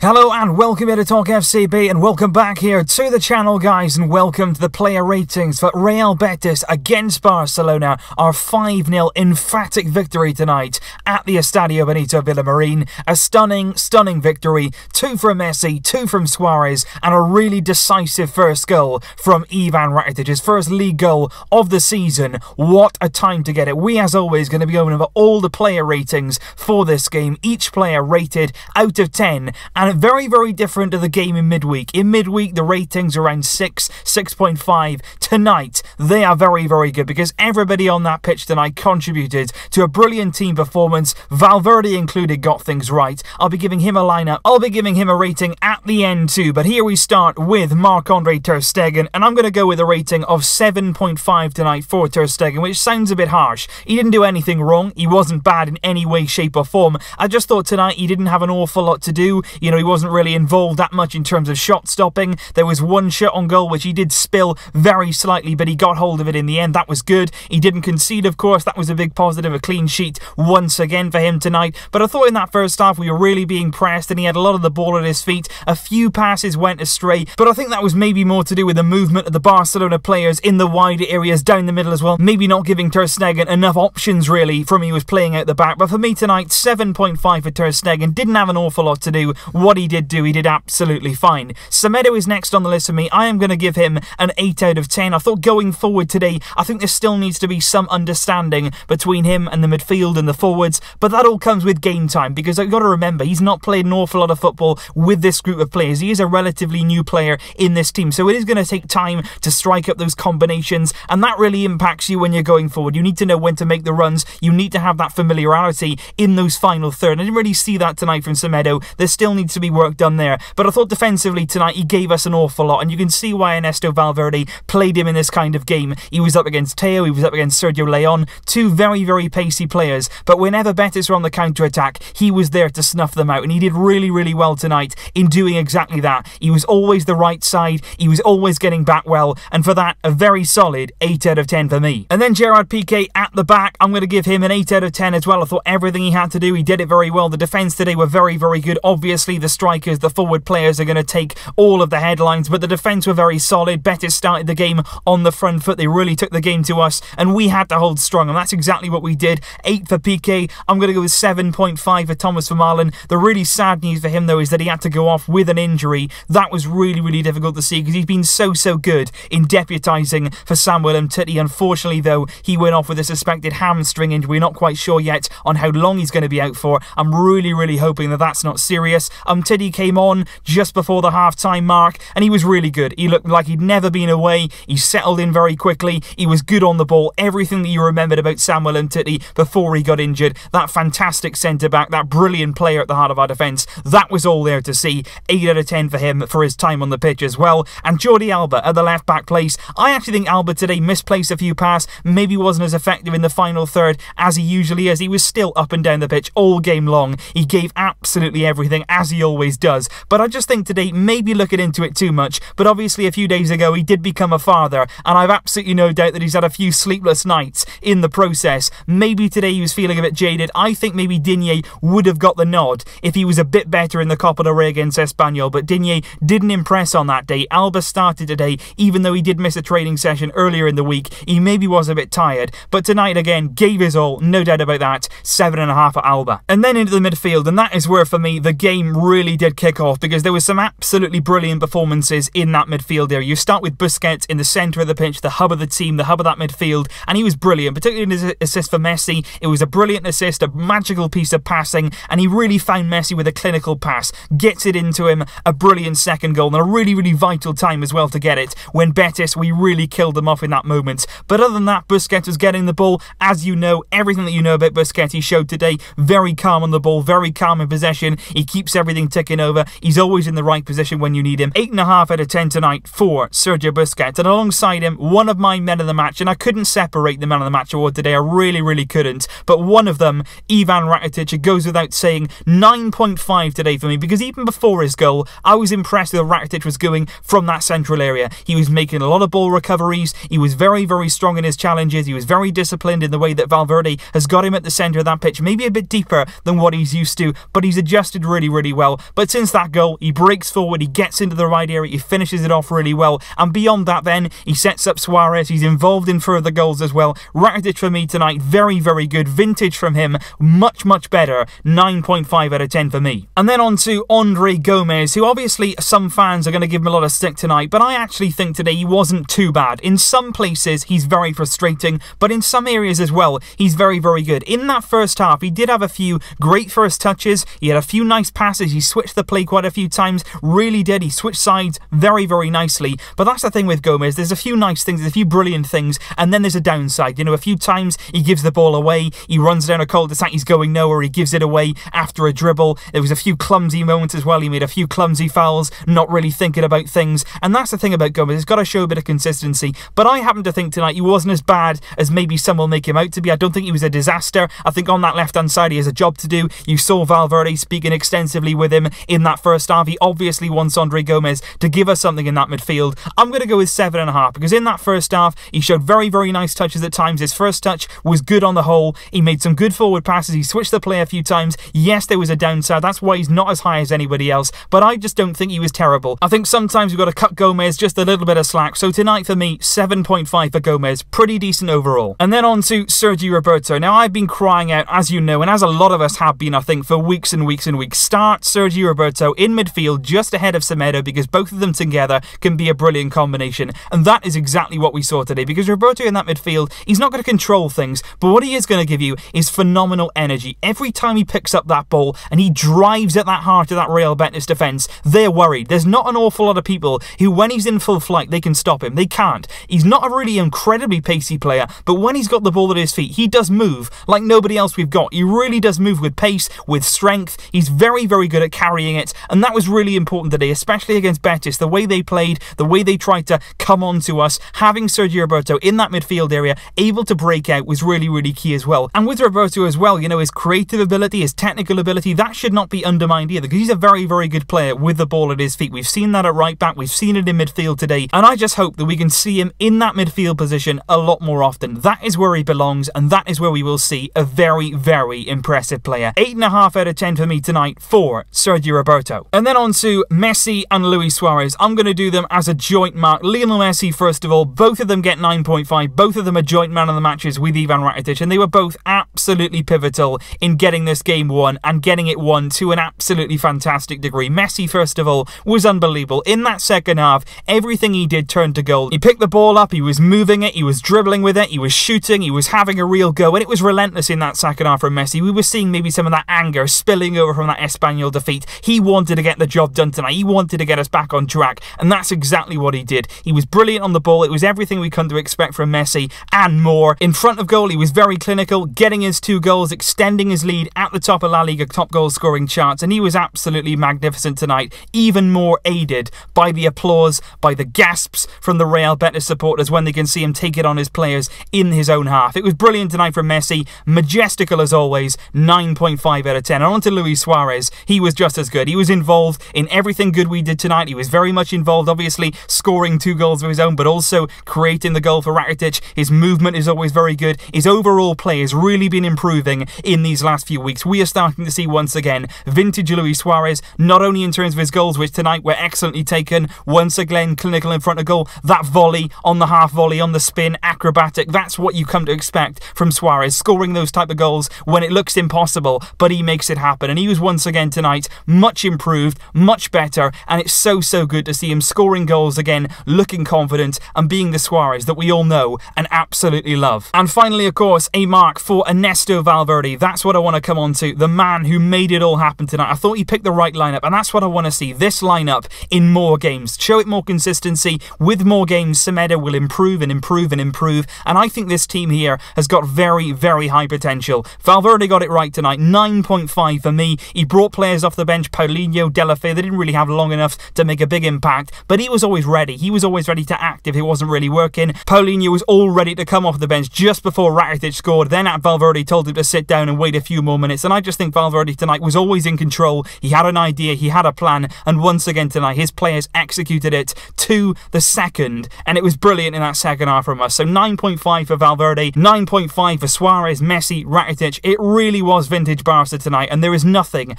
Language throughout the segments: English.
Hello and welcome here to Talk FCB, and welcome back here to the channel, guys, and welcome to the player ratings for Real Betis against Barcelona. Our 5-0 emphatic victory tonight at the Estadio Benito Villamarín. A stunning victory. 2 from Messi, 2 from Suarez, and a really decisive first goal from Ivan Rakitic. His first league goal of the season. What a time to get it. We, as always, going to be going over all the player ratings for this game. Each player rated out of 10, and very different to the game in midweek. In midweek, the ratings are around 6, 6.5. Tonight, they are very good because everybody on that pitch tonight contributed to a brilliant team performance. Valverde included got things right. I'll be giving him a lineup. I'll be giving him a rating at the end too. But here we start with Marc-Andre ter Stegen, and I'm going to go with a rating of 7.5 tonight for ter Stegen, which sounds a bit harsh. He didn't do anything wrong. He wasn't bad in any way, shape or form. I just thought tonight he didn't have an awful lot to do. You know, he wasn't really involved that much in terms of shot stopping. There was one shot on goal which he did spill very slightly, but he got hold of it in the end. That was good. He didn't concede, of course. That was a big positive. A clean sheet once again for him tonight. But I thought in that first half we were really being pressed and he had a lot of the ball at his feet. A few passes went astray, but I think that was maybe more to do with the movement of the Barcelona players in the wider areas down the middle as well. Maybe not giving ter Stegen enough options really from he was playing out the back. But for me tonight, 7.5 for ter Stegen. Didn't have an awful lot to do. What he did do, he did absolutely fine. Semedo is next on the list for me. I am going to give him an 8 out of 10. I thought going forward today, I think there still needs to be some understanding between him and the midfield and the forwards, but that all comes with game time, because I've got to remember, he's not played an awful lot of football with this group of players. He is a relatively new player in this team, so it is going to take time to strike up those combinations, and that really impacts you when you're going forward. You need to know when to make the runs. You need to have that familiarity in those final third. I didn't really see that tonight from Semedo. There still needs to be work done there, but I thought defensively tonight he gave us an awful lot, and you can see why Ernesto Valverde played him in this kind of game. He was up against Teo, he was up against Sergio Leon, two very pacey players, but whenever Betis were on the counter-attack, he was there to snuff them out, and he did really well tonight in doing exactly that. He was always the right side, he was always getting back well, and for that, a very solid 8 out of 10 for me. And then Gerard Piqu at the back, I'm going to give him an 8 out of 10 as well. I thought everything he had to do, he did it very well. The defence today were very good. Obviously, the strikers, the forward players are going to take all of the headlines, but the defence were very solid. Betis started the game on the front foot. They really took the game to us, and we had to hold strong, and that's exactly what we did. 8 for Piqué. I'm going to go with 7.5 for Thomas Vermaelen. The really sad news for him, though, is that he had to go off with an injury. That was really difficult to see, because he's been so good in deputising for Samuel Umtiti. Unfortunately, though, he went off with a suspected hamstring injury. We're not quite sure yet on how long he's going to be out for. I'm really hoping that that's not serious. Umtiti came on just before the half-time mark, and he was really good. He looked like he'd never been away. He settled in very quickly. He was good on the ball. Everything that you remembered about Samuel Umtiti before he got injured. That fantastic centre-back, that brilliant player at the heart of our defence, that was all there to see. 8 out of 10 for him for his time on the pitch as well. And Jordi Alba at the left-back place. I actually think Alba today misplaced a few passes, maybe wasn't as effective in the final third as he usually is. He was still up and down the pitch all game long. He gave absolutely everything, as he always does. But I just think today, maybe looking into it too much. But obviously a few days ago he did become a father, and I've absolutely no doubt that he's had a few sleepless nights in the process. Maybe today he was feeling a bit jaded. I think maybe Digne would have got the nod if he was a bit better in the Copa del Rey against Espanyol, but Digne didn't impress on that day. Alba started today, even though he did miss a training session earlier in the week. He maybe was a bit tired, but tonight again gave his all, no doubt about that. 7.5 for Alba. And then into the midfield, and that is where for me the game really did kick off, because there was some absolutely brilliant performances in that midfield area. You start with Busquets in the centre of the pitch, the hub of the team, the hub of that midfield, and he was brilliant, particularly in his assist for Messi. It was a brilliant assist, a magical piece of passing, and he really found Messi with a clinical pass, gets it into him, a brilliant second goal, and a really vital time as well to get it. When Betis, we really killed them off in that moment. But other than that, Busquets was getting the ball, as you know, everything that you know about Busquets he showed today. Very calm on the ball, very calm in possession. He keeps everything ticking over. He's always in the right position when you need him. 8.5 out of 10 tonight for Sergio Busquets. And alongside him, one of my men of the match, and I couldn't separate the man of the match award today. I really couldn't. But one of them, Ivan Rakitic, it goes without saying, 9.5 today for me, because even before his goal, I was impressed with what Rakitic was going from that central area. He was making a lot of ball recoveries. He was very strong in his challenges. He was very disciplined in the way that Valverde has got him at the centre of that pitch, maybe a bit deeper than what he's used to, but he's adjusted really well. well. But since that goal, he breaks forward, he gets into the right area, he finishes it off really well. And beyond that then, he sets up Suarez, he's involved in further goals as well. Rakitic for me tonight, very, very good. Vintage from him, much, much better. 9.5 out of 10 for me. And then on to Andre Gomes, who obviously some fans are going to give him a lot of stick tonight, but I actually think today he wasn't too bad. In some places, he's very frustrating, but in some areas as well, he's very, very good. In that first half, he did have a few great first touches, he had a few nice passes, he switched the play quite a few times, really did, he switched sides very, very nicely. But that's the thing with Gomes, there's a few nice things, there's a few brilliant things, and then there's a downside. You know, a few times he gives the ball away, he runs down a cul-de-sac, he's going nowhere, he gives it away after a dribble. There was a few clumsy moments as well, he made a few clumsy fouls, not really thinking about things, and that's the thing about Gomes, he's got to show a bit of consistency. But I happen to think tonight he wasn't as bad as maybe some will make him out to be. I don't think he was a disaster. I think on that left-hand side he has a job to do. You saw Valverde speaking extensively with him in that first half. He obviously wants Andre Gomes to give us something in that midfield. I'm going to go with 7.5 because in that first half he showed very, very nice touches at times. His first touch was good on the whole. He made some good forward passes. He switched the play a few times. Yes, there was a downside. That's why he's not as high as anybody else, but I just don't think he was terrible. I think sometimes we've got to cut Gomes just a little bit of slack. So tonight for me, 7.5 for Gomes. Pretty decent overall. And then on to Sergio Roberto. Now I've been crying out, as you know, and as a lot of us have been, I think, for weeks and weeks and weeks. Start Sergio Roberto in midfield just ahead of Semedo because both of them together can be a brilliant combination. And that is exactly what we saw today because Roberto in that midfield, he's not going to control things, but what he is going to give you is phenomenal energy. Every time he picks up that ball and he drives at that heart of that Real Betis defence, they're worried. There's not an awful lot of people who, when he's in full flight, they can stop him. They can't. He's not a really incredibly pacey player, but when he's got the ball at his feet, he does move like nobody else we've got. He really does move with pace, with strength. He's very, very good at carrying it, and that was really important today, especially against Betis. The way they played, the way they tried to come on to us, having Sergio Roberto in that midfield area, able to break out, was really, really key as well. And with Roberto as well, you know, his creative ability, his technical ability, that should not be undermined either, because he's a very, very good player with the ball at his feet. We've seen that at right back, we've seen it in midfield today, and I just hope that we can see him in that midfield position a lot more often. That is where he belongs, and that is where we will see a very, very impressive player. 8.5 out of 10 for me tonight for Sergio Roberto. And then on to Messi and Luis Suarez. I'm going to do them as a joint mark. Lionel Messi, first of all, both of them get 9.5. Both of them are joint man of the matches with Ivan Rakitic, and they were both absolutely pivotal in getting this game won and getting it won to an absolutely fantastic degree. Messi, first of all, was unbelievable. In that second half, everything he did turned to goal. He picked the ball up, he was moving it, he was dribbling with it, he was shooting, he was having a real go, and it was relentless in that second half from Messi. We were seeing maybe some of that anger spilling over from that Espanyol defeat. He wanted to get the job done tonight. He wanted to get us back on track, and that's exactly what he did. He was brilliant on the ball. It was everything we come to expect from Messi and more. In front of goal, he was very clinical, getting his 2 goals, extending his lead at the top of La Liga top goal scoring charts, and he was absolutely magnificent tonight, even more aided by the applause, by the gasps from the Real Betis supporters when they can see him take it on his players in his own half. It was brilliant tonight from Messi, majestical as always, 9.5 out of 10. And on to Luis Suarez, he was just as good. He was involved in everything good we did tonight. He was very much involved, obviously scoring 2 goals of his own, but also creating the goal for Rakitic. His movement is always very good. His overall play has really been improving in these last few weeks. We are starting to see once again vintage Luis Suarez, not only in terms of his goals, which tonight were excellently taken, once again clinical in front of goal, that volley on the half volley, on the spin, acrobatic. That's what you come to expect from Suarez, scoring those type of goals when it looks impossible, but he makes it happen. And he was once again tonight much improved, much better, and it's so, so good to see him scoring goals again, looking confident, and being the Suarez that we all know and absolutely love. And finally, of course, a mark for Ernesto Valverde. That's what I want to come on to, the man who made it all happen tonight. I thought he picked the right lineup, and that's what I want to see, this lineup in more games. Show it more consistency. With more games, Semedo will improve and improve and improve, and I think this team here has got very, very high potential. Valverde got it right tonight, 9.5 for me. He brought players off the bench, Paulinho, Delafeu. They didn't really have long enough to make a big impact, but he was always ready. He was always ready to act if it wasn't really working. Paulinho was all ready to come off the bench just before Rakitic scored. Then Valverde told him to sit down and wait a few more minutes, and I just think Valverde tonight was always in control. He had an idea, he had a plan, and once again tonight his players executed it to the second, and it was brilliant in that second half from us. So 9.5 for Valverde, 9.5 for Suarez, Messi, Rakitic. It really was vintage Barca tonight, and there is nothing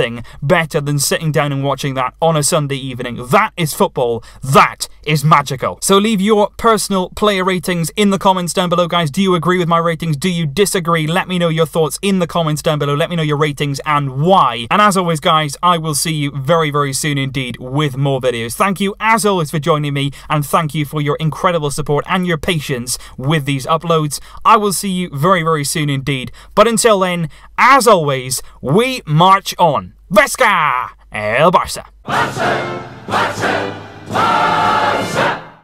nothing better than sitting down and watching that on a Sunday evening. That is football. That is magical. So leave your personal player ratings in the comments down below, guys. Do you agree with my ratings? Do you disagree? Let me know your thoughts in the comments down below. Let me know your ratings and why. And as always, guys, I will see you very, very soon indeed with more videos. Thank you, as always, for joining me, and thank you for your incredible support and your patience with these uploads. I will see you very, very soon indeed. But until then, as always, we march on. Vesca el Barça! Barça! Barça! Barça!